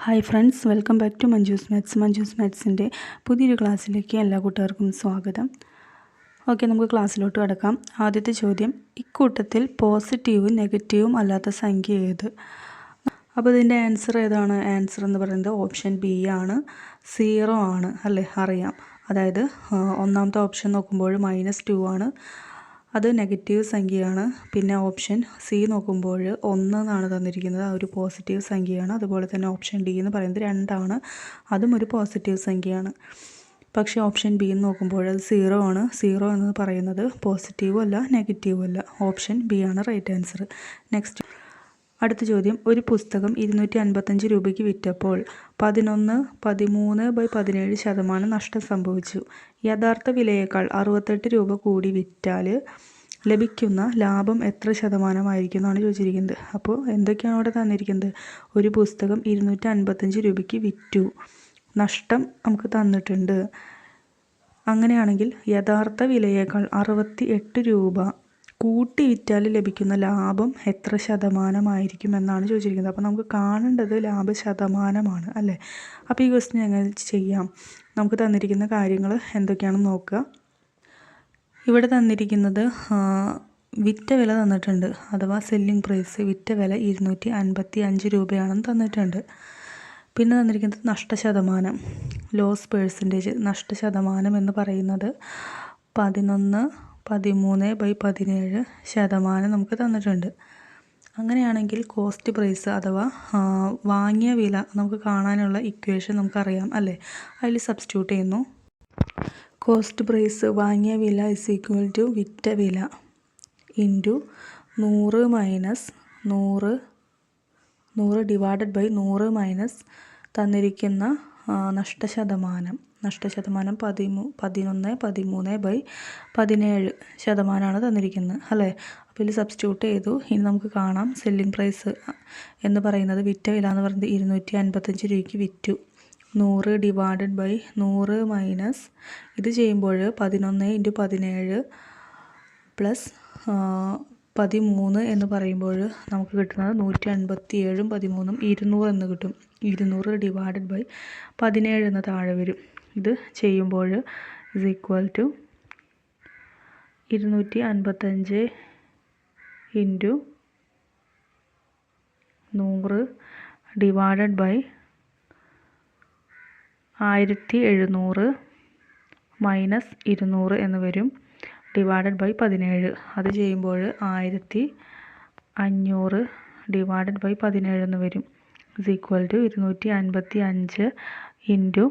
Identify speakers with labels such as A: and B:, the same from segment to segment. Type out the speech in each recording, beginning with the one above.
A: Hi friends, welcome back to Manju's മാത്സിൻ്റെ പുതിയൊരു ക്ലാസ്സിലേക്ക് എല്ലാ കൂട്ടുകാർക്കും സ്വാഗതം. ഓക്കെ, നമുക്ക് ക്ലാസ്സിലോട്ട് കടക്കാം. ആദ്യത്തെ ചോദ്യം, ഇക്കൂട്ടത്തിൽ പോസിറ്റീവും നെഗറ്റീവും അല്ലാത്ത സംഖ്യ ഏത്? അപ്പോൾ ഇതിൻ്റെ ആൻസർ ഏതാണ്? ആൻസർ എന്ന് പറയുന്നത് ഓപ്ഷൻ ബി ആണ്, 0 ആണ് അല്ലേ? അറിയാം. അതായത് ഒന്നാമത്തെ ഓപ്ഷൻ നോക്കുമ്പോൾ -2 ആണ്, അത് നെഗറ്റീവ് സംഖ്യയാണ്. പിന്നെ ഓപ്ഷൻ സി നോക്കുമ്പോൾ 1 എന്നാണ് തന്നിരിക്കുന്നത്, ആ ഒരു പോസിറ്റീവ് സംഖ്യയാണ്. അതുപോലെ തന്നെ ഓപ്ഷൻ ഡി എന്ന് പറയുന്നത് 2 ആണ്, അതും ഒരു പോസിറ്റീവ് സംഖ്യയാണ്. പക്ഷേ ഓപ്ഷൻ ബി എന്ന് നോക്കുമ്പോൾ അത് 0 ആണ്. 0 എന്ന് പറയുന്നത് പോസിറ്റീവും അല്ല നെഗറ്റീവും അല്ല. ഓപ്ഷൻ ബി ആണ് റൈറ്റ് ആൻസർ. നെക്സ്റ്റ്, അടുത്ത ചോദ്യം, ഒരു പുസ്തകം 255 രൂപയ്ക്ക് വിറ്റപ്പോൾ 11/13/17% നഷ്ടം സംഭവിച്ചു. യഥാർത്ഥ വിലയേക്കാൾ 68 രൂപ കൂടി വിറ്റാൽ ലഭിക്കുന്ന ലാഭം എത്ര ശതമാനമായിരിക്കും എന്നാണ് ചോദിച്ചിരിക്കുന്നത്. അപ്പോൾ എന്തൊക്കെയാണ് അവിടെ തന്നിരിക്കുന്നത്? ഒരു പുസ്തകം 255 രൂപയ്ക്ക് വിറ്റു, നഷ്ടം നമുക്ക് തന്നിട്ടുണ്ട്. അങ്ങനെയാണെങ്കിൽ യഥാർത്ഥ വിലയേക്കാൾ 68 രൂപ കൂട്ടി വിറ്റാൽ ലഭിക്കുന്ന ലാഭം എത്ര ശതമാനമായിരിക്കും എന്നാണ് ചോദിച്ചിരിക്കുന്നത്. അപ്പോൾ നമുക്ക് കാണേണ്ടത് ലാഭ ശതമാനമാണ് അല്ലേ? അപ്പോൾ ഈ ക്വസ്റ്റ്യൻ എങ്ങനെ ചെയ്യാം? നമുക്ക് തന്നിരിക്കുന്ന കാര്യങ്ങൾ എന്തൊക്കെയാണെന്ന് നോക്കുക. ഇവിടെ തന്നിരിക്കുന്നത് വിറ്റ വില തന്നിട്ടുണ്ട്, അഥവാ സെല്ലിംഗ് പ്രൈസ്, വിറ്റ വില 255 രൂപയാണെന്ന് തന്നിട്ടുണ്ട്. പിന്നെ തന്നിരിക്കുന്നത് നഷ്ടശതമാനം, ലോസ് പേഴ്സൻറ്റേജ്. നഷ്ടശതമാനം എന്ന് പറയുന്നത് 11/13/17% നമുക്ക് തന്നിട്ടുണ്ട്. അങ്ങനെയാണെങ്കിൽ കോസ്റ്റ് പ്രൈസ് അഥവാ വാങ്ങിയ വില നമുക്ക് കാണാനുള്ള ഇക്വേഷൻ നമുക്കറിയാം അല്ലേ? അതിൽ സബ്സ്റ്റിറ്റ്യൂട്ട് ചെയ്യുന്നു. കോസ്റ്റ് പ്രൈസ് വാങ്ങിയ വില = വിറ്റ വില ഇൻറ്റു 100 - 100 ഡിവൈഡഡ് ബൈ 100 മൈനസ് തന്നിരിക്കുന്ന നഷ്ടശതമാനം. നഷ്ടശതമാനം 11/13/17% തന്നിരിക്കുന്നത് അല്ലേ? അപ്പോൾ ഇതിൽ സബ്സ്റ്റിറ്റ്യൂട്ട് ചെയ്തു. ഇനി നമുക്ക് കാണാം സെല്ലിംഗ് പ്രൈസ് എന്ന് പറയുന്നത്, വിറ്റ വില എന്ന് പറയുന്നത് 255 രൂപയ്ക്ക് വിറ്റു. 100 ഡിവൈഡഡ് ബൈ 100 മൈനസ് ഇത് ചെയ്യുമ്പോൾ 11 × 17 പ്ലസ് 13 എന്ന് പറയുമ്പോൾ നമുക്ക് കിട്ടുന്നത് 157 13 200 എന്ന് കിട്ടും. 200 ഡിവൈഡഡ് ബൈ 17 എന്ന് താഴെ വരും. ഇത് ചെയ്യുമ്പോൾ = 255 ഇൻറ്റു 100 ഡിവൈഡഡ് ബൈ 1700 മൈനസ് 200 എന്ന് വരും, ഡിവൈഡഡ് ബൈ 17. അത് ചെയ്യുമ്പോൾ 1500 ഡിവൈഡഡ് ബൈ 17 എന്ന് വരും, = 255 ഇൻറ്റു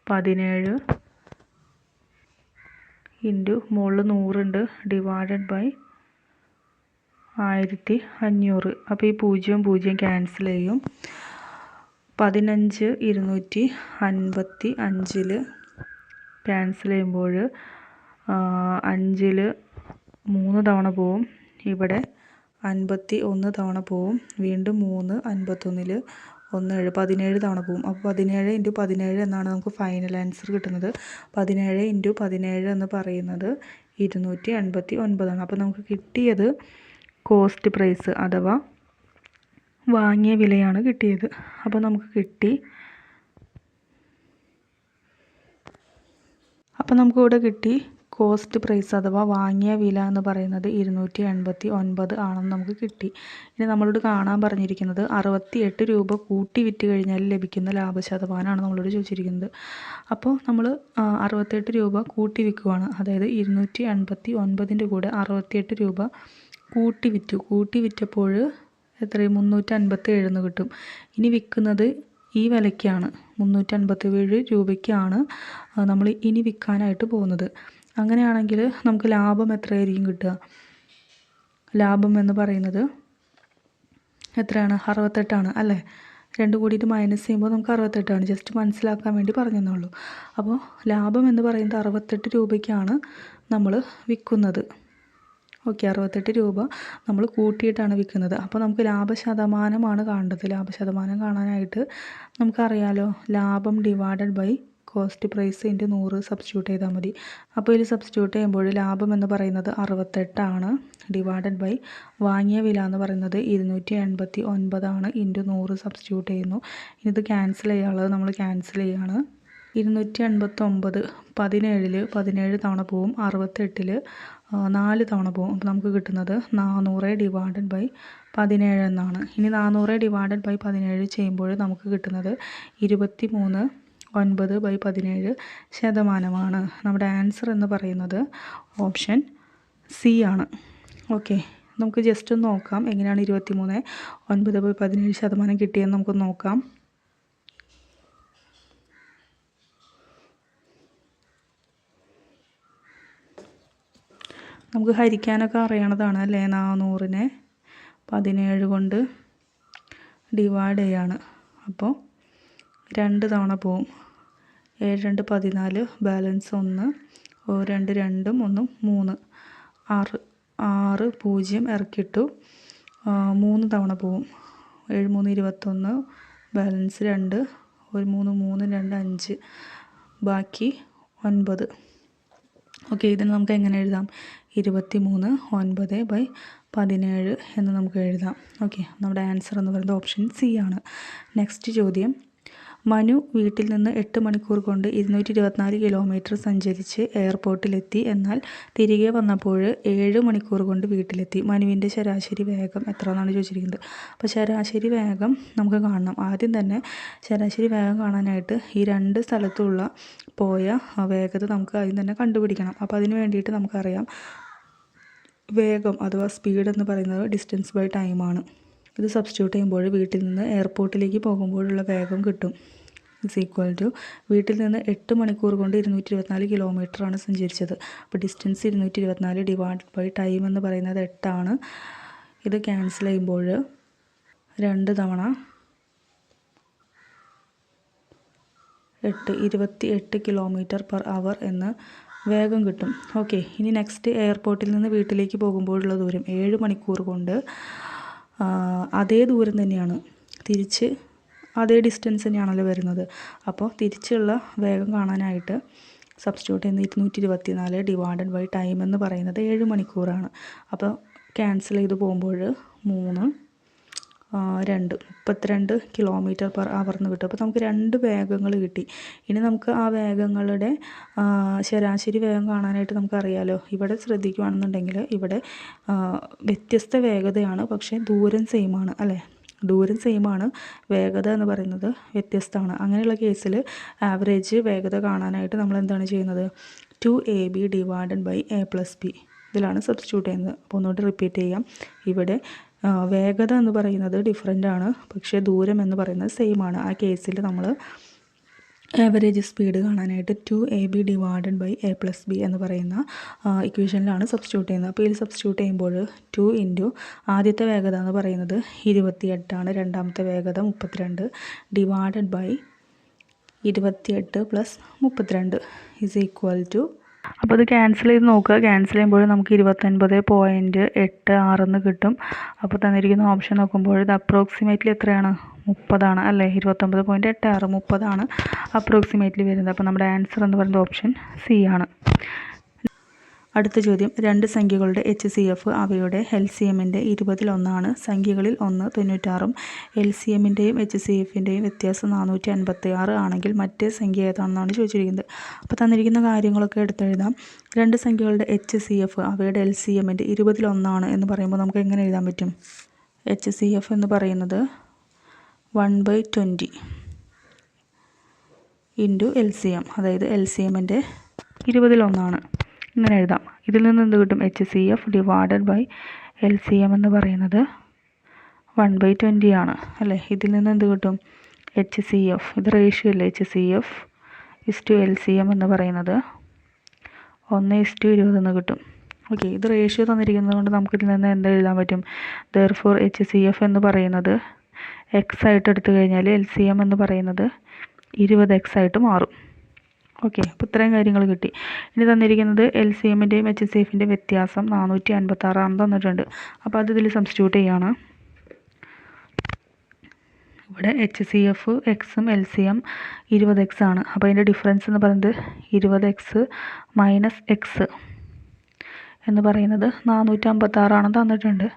A: 17 ഇൻറ്റു മുകളിൽ 100 ഉണ്ട്, ഡിവൈഡഡ് ബൈ 1500. അപ്പോൾ ഈ 0 0 ക്യാൻസൽ ചെയ്യും. 15 255 ക്യാൻസൽ ചെയ്യുമ്പോൾ 5 3 തവണ പോവും, ഇവിടെ 51 തവണ പോവും, വീണ്ടും 3 51 1 17 തവണ പോവും. അപ്പോൾ 17 × 17 എന്നാണ് നമുക്ക് ഫൈനൽ ആൻസർ കിട്ടുന്നത്. 17 × 17 എന്ന് പറയുന്നത് 289 ആണ്. അപ്പോൾ നമുക്ക് കിട്ടിയത് കോസ്റ്റ് പ്രൈസ് അഥവാ വാങ്ങിയ വിലയാണ് കിട്ടിയത്. അപ്പോൾ നമുക്ക് കിട്ടി കോസ്റ്റ് പ്രൈസ് അഥവാ വാങ്ങിയ വില എന്ന് പറയുന്നത് 289 ആണെന്ന് നമുക്ക് കിട്ടി. ഇനി നമ്മളോട് കാണാൻ പറഞ്ഞിരിക്കുന്നത് 68 രൂപ കൂട്ടി വിറ്റ് കഴിഞ്ഞാൽ ലഭിക്കുന്ന ലാഭശതമാനമാണ് നമ്മളോട് ചോദിച്ചിരിക്കുന്നത്. അപ്പോൾ നമ്മൾ 68 രൂപ കൂട്ടി വിൽക്കുകയാണ്, അതായത് 289ൻ്റെ കൂടെ 68 രൂപ കൂട്ടി വിറ്റപ്പോൾ എത്രയും 357 എന്ന് കിട്ടും. ഇനി വിൽക്കുന്നത് ഈ വിലയ്ക്കാണ്, 357 രൂപയ്ക്കാണ് നമ്മൾ ഇനി വിൽക്കാനായിട്ട് പോകുന്നത്. അങ്ങനെയാണെങ്കിൽ നമുക്ക് ലാഭം എത്രയായിരിക്കും കിട്ടുക? ലാഭം എന്ന് പറയുന്നത് എത്രയാണ്? 68 ആണ് അല്ലേ? 2 കൂടിയിട്ട് മൈനസ് ചെയ്യുമ്പോൾ നമുക്ക് 68 ആണ്. ജസ്റ്റ് മനസ്സിലാക്കാൻ വേണ്ടി പറഞ്ഞെന്നുള്ളൂ. അപ്പോൾ ലാഭം എന്ന് പറയുന്നത് 68 രൂപയ്ക്കാണ് നമ്മൾ വിൽക്കുന്നത്. ഓക്കെ, 68 രൂപ നമ്മൾ കൂട്ടിയിട്ടാണ് വിൽക്കുന്നത്. അപ്പോൾ നമുക്ക് ലാഭശതമാനമാണ് കാണേണ്ടത്. ലാഭശതമാനം കാണാനായിട്ട് നമുക്കറിയാലോ, ലാഭം divided by cost price into 100 substitute ചെയ്താൽ മതി. അപ്പോൾ ഇതിൽ സബ്സ്റ്റിറ്റ്യൂട്ട് ചെയ്യുമ്പോൾ ലാഭം എന്ന് പറയുന്നത് 68 ഡിവൈഡഡ് ബൈ വാങ്ങിയ വില എന്ന് പറയുന്നത് 289 ഇൻറ്റു 100 സബ്സ്റ്റിറ്റ്യൂട്ട് ചെയ്യുന്നു. ഇത് ക്യാൻസൽ ചെയ്യാനുള്ളത് നമ്മൾ ക്യാൻസൽ ചെയ്യുകയാണ്. 289 17 തവണ പോവും, 68 4 തവണ പോവും. അപ്പോൾ നമുക്ക് കിട്ടുന്നത് 400 ഡിവൈഡഡ് ബൈ 17 എന്നാണ്. ഇനി 400 ഡിവൈഡഡ് ബൈ 17 ചെയ്യുമ്പോൾ നമുക്ക് കിട്ടുന്നത് 23.9/17%. നമ്മുടെ ആൻസർ എന്ന് പറയുന്നത് ഓപ്ഷൻ സി ആണ്. ഓക്കെ, നമുക്ക് ജസ്റ്റ് ഒന്ന് നോക്കാം എങ്ങനെയാണ് 23.9/17% കിട്ടിയെന്ന് നമുക്ക് നോക്കാം. നമുക്ക് ഹരിക്കാനൊക്കെ അറിയണതാണ് അല്ലേ. 400നെ 17 കൊണ്ട് ഡിവൈഡ് ചെയ്യാണ്. അപ്പോൾ 2 തവണ പോവും. 7 2 14, ബാലൻസ് 1, 2 2 1 3, 6 0 ഇറക്കിയിട്ടു. 3 തവണ പോവും. 7 3 21, ബാലൻസ് 2, 1 3 3 2 5, ബാക്കി 9. ഓക്കെ, ഇതിന് നമുക്ക് എങ്ങനെ എഴുതാം? 23.9/17 എന്ന് നമുക്ക് എഴുതാം. ഓക്കെ, നമ്മുടെ ആൻസർ എന്ന് പറയുന്നത് ഓപ്ഷൻ സി ആണ്. നെക്സ്റ്റ് ചോദ്യം. മനു വീട്ടിൽ നിന്ന് 8 മണിക്കൂർ കൊണ്ട് 224 കിലോമീറ്റർ സഞ്ചരിച്ച് എയർപോർട്ടിലെത്തി. എന്നാൽ തിരികെ വന്നപ്പോൾ 7 മണിക്കൂർ കൊണ്ട് വീട്ടിലെത്തി. മനുവിൻ്റെ ശരാശരി വേഗം എത്ര എന്നാണ് ചോദിച്ചിരിക്കുന്നത്. അപ്പോൾ ശരാശരി വേഗം നമുക്ക് കാണണം. ആദ്യം തന്നെ ശരാശരി വേഗം കാണാനായിട്ട് ഈ 2 സ്ഥലത്തുള്ള പോയ വേഗത നമുക്ക് ആദ്യം തന്നെ കണ്ടുപിടിക്കണം. അപ്പോൾ അതിന് വേണ്ടിയിട്ട് നമുക്കറിയാം വേഗം അഥവാ സ്പീഡ് എന്ന് പറയുന്നത് ഡിസ്റ്റൻസ് ബൈ ടൈമാണ്. ഇത് സബ്സ്റ്റിറ്റ്യൂട്ട് ചെയ്യുമ്പോൾ വീട്ടിൽ നിന്ന് എയർപോർട്ടിലേക്ക് പോകുമ്പോഴുള്ള വേഗം കിട്ടും. ഇസ് ഈക്വൽ ടു വീട്ടിൽ നിന്ന് 8 മണിക്കൂർ കൊണ്ട് 224 കിലോമീറ്ററാണ് സഞ്ചരിച്ചത്. അപ്പോൾ ഡിസ്റ്റൻസ് 224 ഡിവൈഡ് ബൈ ടൈം എന്ന് പറയുന്നത് 8. ഇത് ക്യാൻസൽ ചെയ്യുമ്പോൾ 2 തവണ 8 28 km/h എന്ന് വേഗം കിട്ടും. ഓക്കെ, ഇനി നെക്സ്റ്റ് എയർപോർട്ടിൽ നിന്ന് വീട്ടിലേക്ക് പോകുമ്പോഴുള്ള ദൂരം 7 മണിക്കൂർ കൊണ്ട് അതേ ദൂരം തന്നെയാണ്, തിരിച്ച് അതേ ഡിസ്റ്റൻസ് തന്നെയാണല്ലോ വരുന്നത്. അപ്പോൾ തിരിച്ചുള്ള വേഗം കാണാനായിട്ട് സബ്സ്റ്റിറ്റ്യൂട്ട് ചെയ്യുന്ന 224 ഡിവൈഡഡ് ബൈ ടൈം എന്ന് പറയുന്നത് 7 മണിക്കൂറാണ്. അപ്പോൾ ക്യാൻസൽ ചെയ്ത് പോകുമ്പോൾ 3 2 32 km/h എന്ന് കിട്ടും. അപ്പോൾ നമുക്ക് 2 വേഗങ്ങൾ കിട്ടി. ഇനി നമുക്ക് ആ വേഗങ്ങളുടെ ശരാശരി വേഗം കാണാനായിട്ട് നമുക്കറിയാലോ. ഇവിടെ ശ്രദ്ധിക്കുകയാണെന്നുണ്ടെങ്കിൽ ഇവിടെ വ്യത്യസ്ത വേഗതയാണ്, പക്ഷേ ദൂരം സെയിമാണ് അല്ലേ. ദൂരം സെയിമാണ്, വേഗത എന്ന് പറയുന്നത് വ്യത്യസ്തമാണ്. അങ്ങനെയുള്ള കേസിൽ ആവറേജ് വേഗത കാണാനായിട്ട് നമ്മൾ എന്താണ് ചെയ്യുന്നത്? 2ab ഡിവൈഡഡ് ബൈ a+b ഇതിലാണ് സബ്സ്റ്റിറ്റ്യൂട്ട് ചെയ്യുന്നത്. അപ്പോൾ ഒന്നുകൂടി റിപ്പീറ്റ് ചെയ്യാം. ഇവിടെ വേഗത എന്ന് പറയുന്നത് ഡിഫറൻ്റ് ആണ്, പക്ഷേ ദൂരം എന്ന് പറയുന്നത് സെയിം ആണ്. ആ കേസിൽ നമ്മൾ ആവറേജ് സ്പീഡ് കാണാനായിട്ട് 2ab ഡിവൈഡഡ് ബൈ a+b എന്ന് പറയുന്ന ഇക്വേഷനിലാണ് സബ്സ്റ്റിറ്റ്യൂട്ട് ചെയ്യുന്നത്. അപ്പോൾ ഇതിൽ സബ്സ്റ്റിറ്റ്യൂട്ട് ചെയ്യുമ്പോൾ 2 ഇൻറ്റു ആദ്യത്തെ വേഗത എന്ന് പറയുന്നത് 28, രണ്ടാമത്തെ വേഗത 32 divided by 28 + 32 is equal to. അപ്പോൾ അത് ക്യാൻസൽ ചെയ്ത് നോക്കുക. ക്യാൻസൽ ചെയ്യുമ്പോൾ നമുക്ക് 29.86 എന്ന് കിട്ടും. അപ്പോൾ തന്നിരിക്കുന്ന ഓപ്ഷൻ നോക്കുമ്പോൾ ഇത് അപ്രോക്സിമേറ്റ്ലി എത്രയാണ്? 30 അല്ലേ. 29.86 30 അപ്രോക്സിമേറ്റ്ലി വരുന്നത്. അപ്പോൾ നമ്മുടെ ആൻസർ എന്ന് പറയുന്നത് ഓപ്ഷൻ സി ആണ്. അടുത്ത ചോദ്യം. 2 സംഖ്യകളുടെ HCF അവയുടെ LCMൻ്റെ 20 സംഖ്യകളിൽ ഒന്ന് 96 LCMൻ്റെയും HCFൻ്റെയും വ്യത്യാസം 456 ആണെങ്കിൽ മറ്റേ സംഖ്യ ഏതാണെന്നാണ് ചോദിച്ചിരിക്കുന്നത്. അപ്പോൾ തന്നിരിക്കുന്ന കാര്യങ്ങളൊക്കെ എടുത്തെഴുതാം. 2 സംഖ്യകളുടെ HCF അവയുടെ LCMൻ്റെ 21 എന്ന് പറയുമ്പോൾ നമുക്ക് എങ്ങനെ എഴുതാൻ പറ്റും? HCF എന്ന് പറയുന്നത് 1/20 ഇൻറ്റു LCM, അതായത് LCMൻ്റെ 21 ഇങ്ങനെ എഴുതാം. ഇതിൽ നിന്ന് എന്ത് കിട്ടും? HCF ഡിവൈഡഡ് ബൈ LCM എന്ന് പറയുന്നത് 1/20 അല്ലേ. ഇതിൽ നിന്ന് എന്ത് കിട്ടും? HCF, ഇത് റേഷ്യോ അല്ലേ. HCF LCM എന്ന് പറയുന്നത് 1:20 എന്ന് കിട്ടും. ഓക്കെ, ഇത് റേഷ്യോ തന്നിരിക്കുന്നത് കൊണ്ട് നമുക്കിതിൽ നിന്ന് എന്ത് എഴുതാൻ പറ്റും? ദെയർഫോർ HCF എന്ന് പറയുന്നത് x ആയിട്ട് എടുത്തു കഴിഞ്ഞാൽ LCM എന്ന് പറയുന്നത് 20x ആയിട്ട് മാറും. ഓക്കെ, അപ്പോൾ ഇത്രയും കാര്യങ്ങൾ കിട്ടി. ഇനി തന്നിരിക്കുന്നത് LCMൻ്റെയും HCFൻ്റെയും വ്യത്യാസം 456 തന്നിട്ടുണ്ട്. അപ്പോൾ അത് ഇതിൽ സബ്സ്റ്റിറ്റ്യൂട്ട് ചെയ്യാണ്. ഇവിടെ HCF എക്സും LCM 20x ആണ്. അപ്പോൾ അതിൻ്റെ ഡിഫറൻസ് എന്ന് പറയുന്നത് 20x മൈനസ് എക്സ് എന്ന് പറയുന്നത് 456 ആണ് തന്നിട്ടുണ്ട്.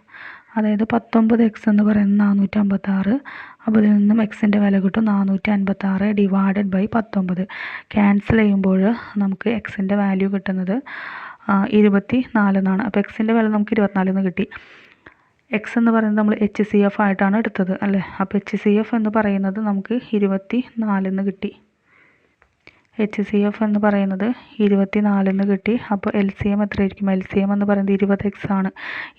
A: അതായത് 19x എന്ന് പറയുന്നത് 456. അപ്പോൾ ഇതിൽ നിന്നും എക്സിൻ്റെ വില കിട്ടും 456 ഡിവൈഡഡ് ബൈ 19. ക്യാൻസൽ ചെയ്യുമ്പോൾ നമുക്ക് എക്സിൻ്റെ വാല്യൂ കിട്ടുന്നത് 24 എന്നാണ്. അപ്പോൾ എക്സിൻ്റെ വില നമുക്ക് 24 എന്ന് കിട്ടി. എക്സ് എന്ന് പറയുന്നത് നമ്മൾ HCF ആയിട്ടാണ് എടുത്തത് അല്ലേ. അപ്പോൾ HCF എന്ന് പറയുന്നത് നമുക്ക് 24 എന്ന് കിട്ടി. HCF എന്ന് പറയുന്നത് 24 എന്ന് കിട്ടി. അപ്പോൾ LCM എത്രയായിരിക്കും? LCM എന്ന് പറയുന്നത് 20x ആണ്.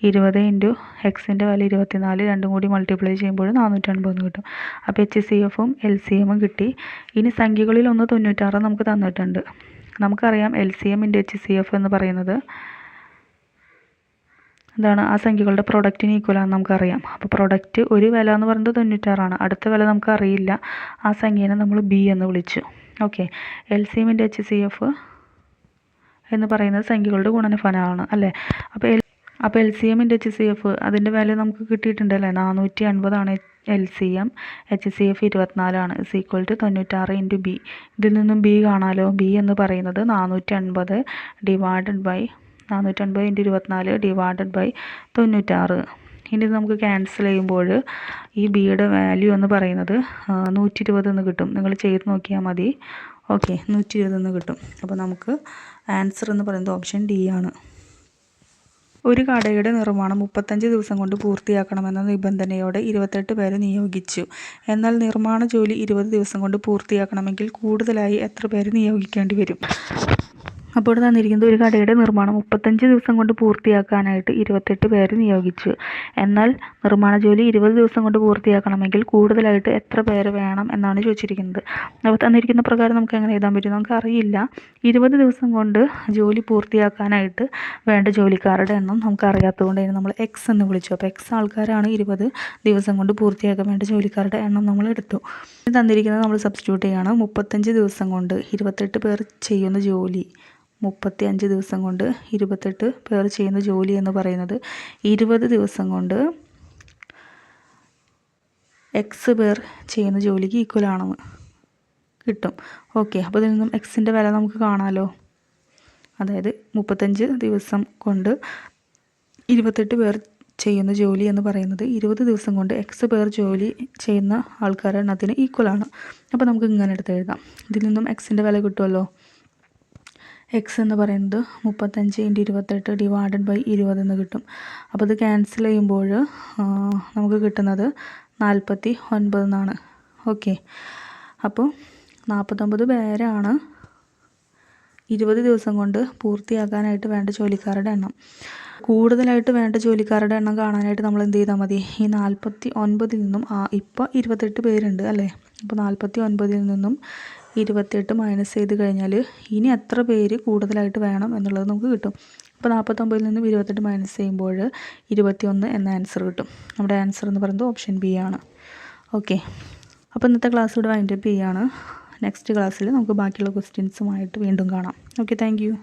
A: 20 ഇൻറ്റു എക്സിൻ്റെ വില 24, രണ്ടും കൂടി മൾട്ടിപ്ലൈ ചെയ്യുമ്പോൾ 450 എന്ന് കിട്ടും. അപ്പോൾ HCFും LCMും കിട്ടി. ഇനി സംഖ്യകളിൽ ഒന്ന് 96 നമുക്ക് തന്നിട്ടുണ്ട്. നമുക്കറിയാം LCM ഇൻറ്റു HCF എന്ന് പറയുന്നത് എന്താണ്? ആ സംഖ്യകളുടെ പ്രൊഡക്റ്റിന് ഈക്വലാണെന്ന് നമുക്കറിയാം. അപ്പോൾ പ്രൊഡക്റ്റ് ഒരു വില എന്ന് പറയുന്നത് 96 ആണ്. അടുത്ത വില നമുക്കറിയില്ല. ആ സംഖ്യേനെ നമ്മൾ B എന്ന് വിളിച്ചു. ഓക്കെ. LCM ഇൻറ്റു HCF എന്ന് പറയുന്നത് സംഖ്യകളുടെ ഗുണനഫലമാണ് അല്ലേ. അപ്പോൾ LCM ഇൻറ്റു HCF അതിൻ്റെ വാല്യൂ നമുക്ക് കിട്ടിയിട്ടുണ്ടല്ലേ. 480 ആണ് LCM, HCF 24 ആണ്. Is equal to 96 into B. ഇതിൽ നിന്നും B കാണാമല്ലോ. B എന്ന് പറയുന്നത് 480 divided by 480 into 24 divided by 96. ഇനി ഇത് നമുക്ക് ക്യാൻസൽ ചെയ്യുമ്പോൾ ഈ ബിയുടെ വാല്യൂ എന്ന് പറയുന്നത് 120 എന്ന് കിട്ടും. നിങ്ങൾ ചെയ്ത് നോക്കിയാൽ മതി. ഓക്കെ, 120 എന്ന് കിട്ടും. അപ്പോൾ നമുക്ക് ആൻസർ എന്ന് പറയുന്നത് ഓപ്ഷൻ D ആണ്. ഒരു കടയുടെ നിർമ്മാണം 35 ദിവസം കൊണ്ട് പൂർത്തിയാക്കണമെന്ന നിബന്ധനയോടെ 28 പേരെ നിയോഗിച്ചു. എന്നാൽ നിർമ്മാണ ജോലി 20 ദിവസം കൊണ്ട് പൂർത്തിയാക്കണമെങ്കിൽ കൂടുതലായി എത്ര പേരെ നിയോഗിക്കേണ്ടി വരും? അപ്പോൾ ഇവിടെ തന്നിരിക്കുന്നത് ഒരു കടയുടെ നിർമ്മാണം 35 ദിവസം കൊണ്ട് പൂർത്തിയാക്കാനായിട്ട് 28 പേര് നിയോഗിച്ചു. എന്നാൽ നിർമ്മാണ ജോലി 20 ദിവസം കൊണ്ട് പൂർത്തിയാക്കണമെങ്കിൽ കൂടുതലായിട്ട് എത്ര പേര് വേണം എന്നാണ് ചോദിച്ചിരിക്കുന്നത്. അപ്പോൾ തന്നിരിക്കുന്ന പ്രകാരം നമുക്ക് എങ്ങനെ എഴുതാൻ പറ്റും? നമുക്കറിയില്ല. 20 ദിവസം കൊണ്ട് ജോലി പൂർത്തിയാക്കാനായിട്ട് വേണ്ട ജോലിക്കാരുടെ എണ്ണം നമുക്കറിയാത്തതുകൊണ്ട് അതിന് നമ്മൾ X എന്ന് വിളിച്ചു. അപ്പോൾ X ആൾക്കാരാണ് 20 ദിവസം കൊണ്ട് പൂർത്തിയാക്കാൻ വേണ്ട ജോലിക്കാരുടെ എണ്ണം നമ്മൾ എടുത്തു. തന്നിരിക്കുന്നത് നമ്മൾ സബ്സ്റ്റിറ്റ്യൂട്ട് ചെയ്യാണ്. 35 ദിവസം കൊണ്ട് 28 പേർ ചെയ്യുന്ന ജോലി, 35 ദിവസം കൊണ്ട് 28 പേർ ചെയ്യുന്ന ജോലി എന്ന് പറയുന്നത് 20 ദിവസം കൊണ്ട് X പേർ ചെയ്യുന്ന ജോലിക്ക് ഈക്വൽ ആണെന്ന് കിട്ടും. ഓക്കെ. അപ്പോൾ ഇതിൽ നിന്നും എക്സിൻ്റെ വില നമുക്ക് കാണാമല്ലോ. അതായത് 35 ദിവസം കൊണ്ട് 28 പേർ ചെയ്യുന്ന ജോലി എന്ന് പറയുന്നത് 20 ദിവസം കൊണ്ട് X പേർ ജോലി ചെയ്യുന്ന ആൾക്കാരുടെ എണ്ണത്തിന് ഈക്വലാണ്. അപ്പോൾ നമുക്ക് ഇങ്ങനെ എടുത്ത് എഴുതാം. ഇതിൽ നിന്നും എക്സിൻ്റെ വില കിട്ടുമല്ലോ. X എന്ന് പറയുന്നത് 35 ഇൻറ്റു 28 ഡിവൈഡഡ് ബൈ 20 എന്ന് കിട്ടും. അപ്പോൾ ഇത് ക്യാൻസൽ ചെയ്യുമ്പോൾ നമുക്ക് കിട്ടുന്നത് 49 എന്നാണ്. ഓക്കെ. അപ്പോൾ 49 പേരാണ് 20 ദിവസം കൊണ്ട് പൂർത്തിയാക്കാനായിട്ട് വേണ്ട ജോലിക്കാരുടെ എണ്ണം. കൂടുതലായിട്ട് വേണ്ട ജോലിക്കാരുടെ എണ്ണം കാണാനായിട്ട് നമ്മൾ എന്ത് ചെയ്താൽ മതി? ഈ 49 നിന്നും ഇപ്പോൾ 28 പേരുണ്ട് അല്ലേ. അപ്പോൾ 49 നിന്നും 28 മൈനസ് ചെയ്ത് കഴിഞ്ഞാൽ ഇനി എത്ര പേര് കൂടുതലായിട്ട് വേണം എന്നുള്ളത് നമുക്ക് കിട്ടും. അപ്പോൾ 49 നിന്നും 28 മൈനസ് ചെയ്യുമ്പോൾ 21 എന്ന ആൻസർ കിട്ടും. നമ്മുടെ ആൻസർ എന്ന് പറയുന്നത് ഓപ്ഷൻ B ആണ്. ഓക്കെ. അപ്പോൾ ഇന്നത്തെ ക്ലാസ് ഇവിടെ വൈൻഡപ്പ് ചെയ്യാണ്. നെക്സ്റ്റ് ക്ലാസ്സിൽ നമുക്ക് ബാക്കിയുള്ള ക്വസ്റ്റ്യൻസുമായിട്ട് വീണ്ടും കാണാം. Okay, thank you.